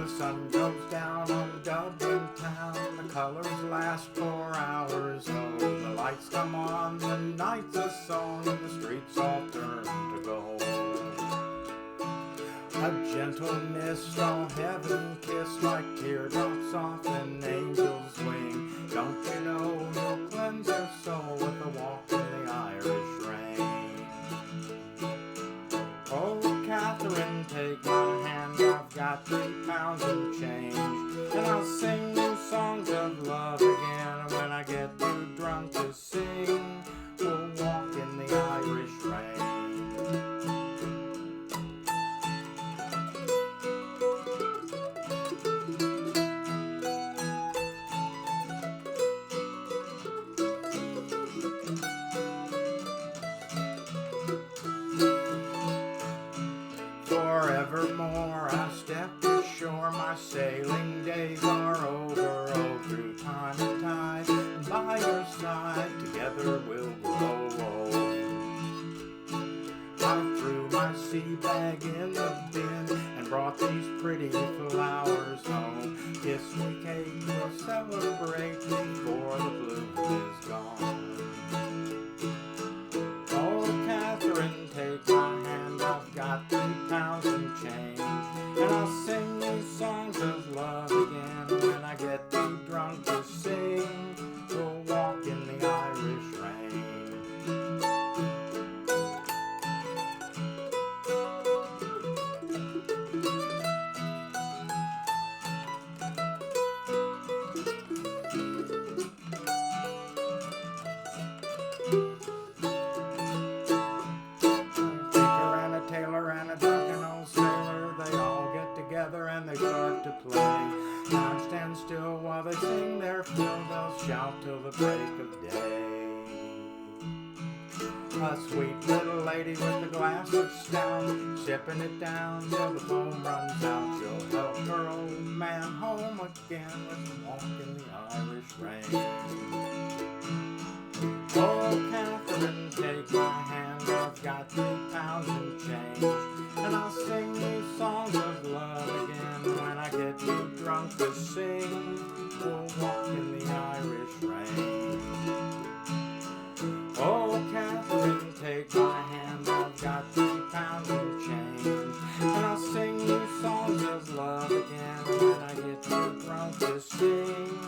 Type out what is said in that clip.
the sun goes down on Dublin town, the colors last for hours. Oh, the lights come on, the night's a song, and the streets all turn to gold. A gentle mist, all heaven kissed, like teardrops off an angel's wing. Don't you know you'll cleanse your soul with a walk in the Irish rain? Oh, Catherine, take my hand, I've got 3 pounds and change, and I'll sing you songs of love again. When I get too drunk to sing, we'll walk in the Irish rain. Forevermore I step ashore, my sailing days are over. Oh, through time and tide, and by your side, together we'll grow old. I threw my sea bag in the bin and brought these pretty flowers home. Kiss me, Kate, we'll celebrate before the bloom is gone. Oh, Catherine, take my hand, I've got 3 pounds and change, and I'll sing you songs of love again. When I get too drunk to sing, we'll walk in the Irish rain. And they start to play. Time stands still while they sing their fill. They'll shout till the break of day. A sweet little lady with a glass of stout, sipping it down till the foam runs out. She'll help her old man home again with a walk in the Irish rain. Oh, Catherine, take my hand, I've got 3 pounds and change, and I'll sing you songs of love again. When I get too drunk to sing, we'll walk in the Irish rain. Oh, Catherine, take my hand, I've got 3 pounds and change, and I'll sing you songs of love again. When I get too drunk to sing,